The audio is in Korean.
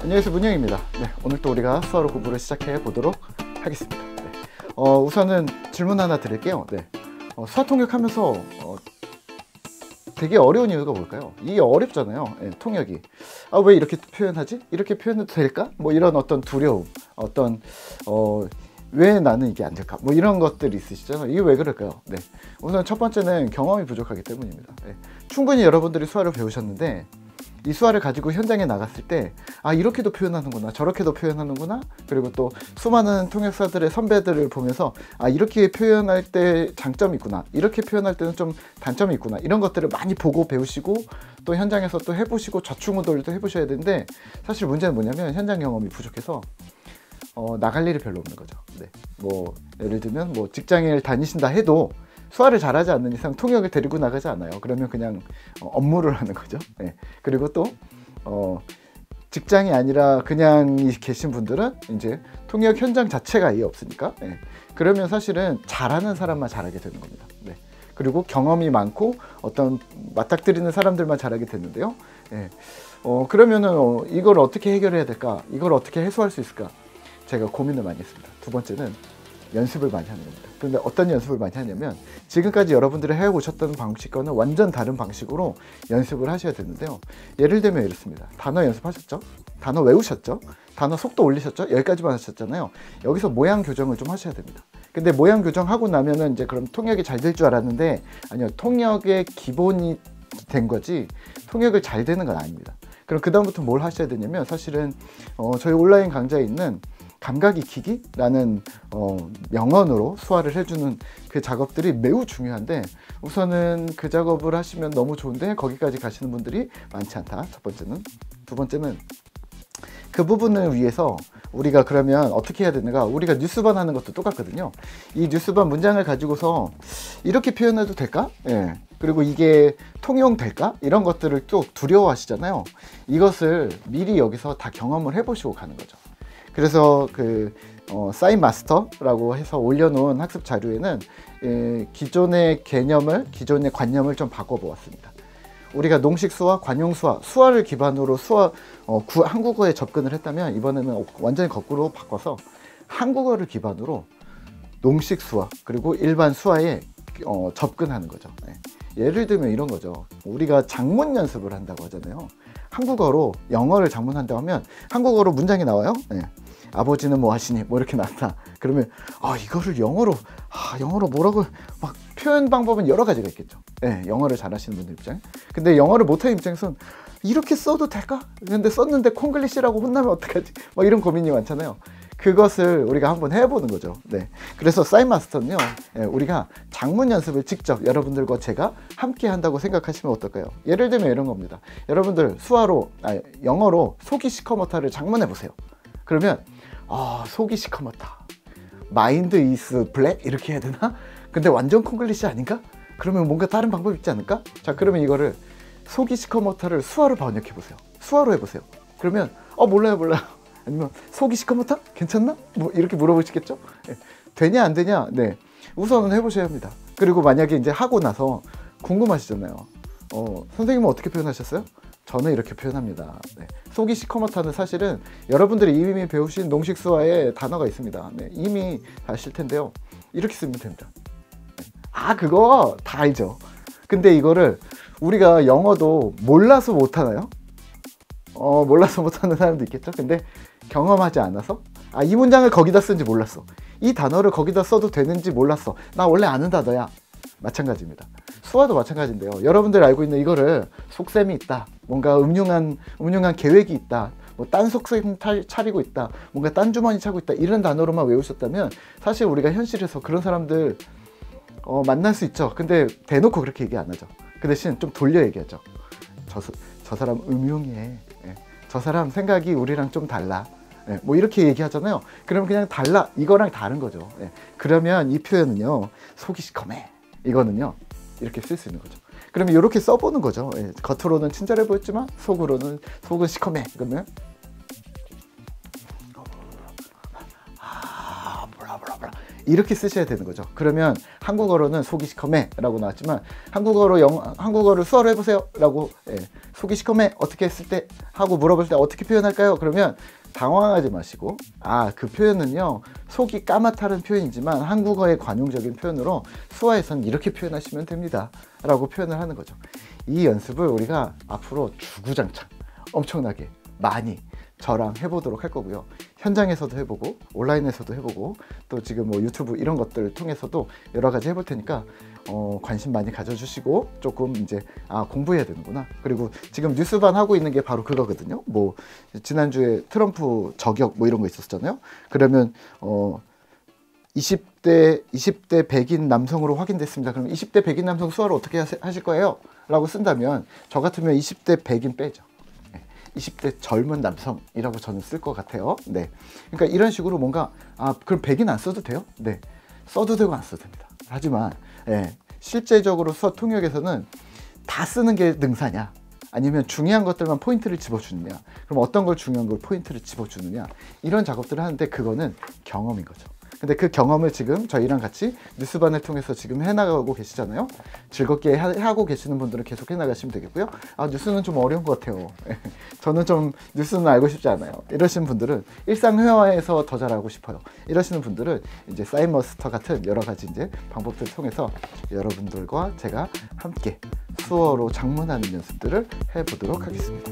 안녕하세요, 문영입니다. 네, 오늘 또 우리가 수화로 공부를 시작해 보도록 하겠습니다. 네, 우선은 질문 하나 드릴게요. 네, 수화 통역하면서 되게 어려운 이유가 뭘까요? 이게 어렵잖아요. 네, 통역이. 왜 이렇게 표현하지? 이렇게 표현해도 될까? 뭐 이런 어떤 두려움, 왜 나는 이게 안 될까? 뭐 이런 것들이 있으시잖아요. 이게 왜 그럴까요? 네, 우선 첫 번째는 경험이 부족하기 때문입니다. 네, 충분히 여러분들이 수화를 배우셨는데 이 수화를 가지고 현장에 나갔을 때 이렇게도 표현하는구나, 저렇게도 표현하는구나, 그리고 또 수많은 통역사들의 선배들을 보면서 이렇게 표현할 때 장점이 있구나, 이렇게 표현할 때는 좀 단점이 있구나, 이런 것들을 많이 보고 배우시고 또 현장에서 또 해보시고 좌충우돌도 해보셔야 되는데, 사실 문제는 뭐냐면 현장 경험이 부족해서 나갈 일이 별로 없는 거죠. 네, 뭐 예를 들면 뭐 직장을 다니신다 해도 수화를 잘하지 않는 이상 통역을 데리고 나가지 않아요. 그러면 그냥 업무를 하는 거죠. 네. 그리고 또 직장이 아니라 그냥 계신 분들은 이제 통역 현장 자체가 아예 없으니까, 네. 그러면 사실은 잘하는 사람만 잘하게 되는 겁니다. 네. 그리고 경험이 많고 어떤 맞닥뜨리는 사람들만 잘하게 되는데요. 네. 그러면은 이걸 어떻게 해결해야 될까? 이걸 어떻게 해소할 수 있을까? 제가 고민을 많이 했습니다. 두 번째는 연습을 많이 하는 겁니다. 그런데 어떤 연습을 많이 하냐면, 지금까지 여러분들이 해오셨던 방식과는 완전 다른 방식으로 연습을 하셔야 되는데요. 예를 들면 이렇습니다. 단어 연습하셨죠? 단어 외우셨죠? 단어 속도 올리셨죠? 여기까지만 하셨잖아요. 여기서 모양 교정을 좀 하셔야 됩니다. 근데 모양 교정하고 나면은 이제 그럼 통역이 잘 될 줄 알았는데, 아니요, 통역의 기본이 된 거지 통역을 잘 되는 건 아닙니다. 그럼 그 다음부터 뭘 하셔야 되냐면, 사실은 저희 온라인 강좌에 있는 감각 익히기라는 명언으로 수화를 해주는 그 작업들이 매우 중요한데, 우선은 그 작업을 하시면 너무 좋은데 거기까지 가시는 분들이 많지 않다. 첫 번째는. 두 번째는 그 부분을 위해서 우리가 그러면 어떻게 해야 되는가? 우리가 뉴스반 하는 것도 똑같거든요. 이 뉴스반 문장을 가지고서 이렇게 표현해도 될까? 예. 그리고 이게 통용될까? 이런 것들을 또 두려워하시잖아요. 이것을 미리 여기서 다 경험을 해보시고 가는 거죠. 그래서 사인 마스터라고 해서 올려놓은 학습 자료에는 기존의 개념을, 기존의 관념을 좀 바꿔보았습니다. 우리가 농식수화, 관용수화, 수화를 기반으로 한국어에 접근을 했다면, 이번에는 완전히 거꾸로 바꿔서 한국어를 기반으로 농식수화 그리고 일반 수화에 접근하는 거죠. 네. 예를 들면 이런 거죠. 우리가 장문 연습을 한다고 하잖아요. 한국어로 영어를 장문한다고 하면 한국어로 문장이 나와요. 네. 아버지는 뭐 하시니? 뭐 이렇게 나왔다. 그러면 이거를 영어로 뭐라고, 막 표현 방법은 여러 가지가 있겠죠. 네, 영어를 잘하시는 분들 입장에. 근데 영어를 못하는 입장에서는 이렇게 써도 될까? 근데 썼는데 콩글리시라고 혼나면 어떡하지? 막 이런 고민이 많잖아요. 그것을 우리가 한번 해보는 거죠. 네. 그래서 사인마스터는요, 우리가 장문 연습을 직접 여러분들과 제가 함께 한다고 생각하시면 어떨까요? 예를 들면 이런 겁니다. 여러분들 영어로 속이 시커멓다를 장문해 보세요. 그러면 속이 시커멓다, 마인드 이스 블랙 이렇게 해야 되나? 근데 완전 콩글리시 아닌가? 그러면 뭔가 다른 방법이 있지 않을까? 자, 그러면 이거를 속이 시커멓다를 수화로 번역해 보세요. 수화로 해보세요. 그러면 몰라요. 아니면 속이 시커멓다? 괜찮나? 뭐 이렇게 물어보시겠죠? 네. 되냐 안 되냐? 네, 우선은 해보셔야 합니다. 그리고 만약에 이제 하고 나서 궁금하시잖아요. 선생님은 어떻게 표현하셨어요? 저는 이렇게 표현합니다. 네. 속이 시커멓다는 사실은 여러분들이 이미 배우신 농식수화의 단어가 있습니다. 네. 이미 아실 텐데요. 이렇게 쓰면 됩니다. 그거 다 알죠. 근데 이거를 우리가 영어도 몰라서 못하나요? 몰라서 못하는 사람도 있겠죠. 근데 경험하지 않아서 이 문장을 거기다 쓴지 몰랐어, 이 단어를 거기다 써도 되는지 몰랐어, 나 원래 아는 단어야. 마찬가지입니다. 수화도 마찬가지인데요. 여러분들이 알고 있는 이거를 속셈이 있다, 뭔가 음흉한 계획이 있다, 뭐 딴 속셈 차리고 있다, 뭔가 딴 주머니 차고 있다, 이런 단어로만 외우셨다면 사실 우리가 현실에서 그런 사람들 만날 수 있죠. 근데 대놓고 그렇게 얘기 안 하죠. 그 대신 좀 돌려 얘기하죠. 저 사람 음흉해. 예. 저 사람 생각이 우리랑 좀 달라. 예. 뭐 이렇게 얘기하잖아요. 그러면 그냥 달라, 이거랑 다른 거죠. 예. 그러면 이 표현은요, 속이 시커매, 이거는요 이렇게 쓸 수 있는 거죠. 그러면 이렇게 써보는 거죠. 예. 겉으로는 친절해 보였지만 속은 시커매. 그러면 이렇게 쓰셔야 되는 거죠. 그러면 한국어로는 속이 시커매 라고 나왔지만 한국어를 수어로 해보세요 라고 속이 시커매 어떻게 했을 때 하고 물어볼 때 어떻게 표현할까요? 그러면 당황하지 마시고 그 표현은요 속이 까맣다는 표현이지만 한국어의 관용적인 표현으로 수어에서는 이렇게 표현하시면 됩니다 라고 표현을 하는 거죠. 이 연습을 우리가 앞으로 주구장창 엄청나게 많이 저랑 해보도록 할 거고요. 현장에서도 해보고 온라인에서도 해보고 또 지금 뭐 유튜브 이런 것들을 통해서도 여러 가지 해볼 테니까 관심 많이 가져주시고 조금 이제 공부해야 되는구나. 그리고 지금 뉴스반 하고 있는 게 바로 그거거든요. 뭐 지난주에 트럼프 저격 뭐 이런 거 있었잖아요. 그러면 20대 백인 남성으로 확인됐습니다. 그럼 20대 백인 남성 수어를 어떻게 하실 거예요? 라고 쓴다면 저 같으면 20대 백인 빼죠. 20대 젊은 남성이라고 저는 쓸 것 같아요. 네. 그러니까 이런 식으로 뭔가 그럼 백인 안 써도 돼요? 네. 써도 되고 안 써도 됩니다. 하지만 실제적으로 수어 통역에서는 다 쓰는 게 능사냐 아니면 중요한 것들만 포인트를 집어주느냐 그럼 어떤 걸 중요한 걸 포인트를 집어주느냐 이런 작업들을 하는데 그거는 경험인 거죠. 근데 그 경험을 지금 저희랑 같이 뉴스반을 통해서 지금 해나가고 계시잖아요. 즐겁게 하고 계시는 분들은 계속 해나가시면 되겠고요. 뉴스는 좀 어려운 것 같아요. 저는 좀 뉴스는 알고 싶지 않아요. 이러시는 분들은 일상회화에서 더 잘하고 싶어요. 이러시는 분들은 이제 사인머스터 같은 여러 가지 이제 방법들을 통해서 여러분들과 제가 함께 수어로 작문하는 연습들을 해보도록 하겠습니다.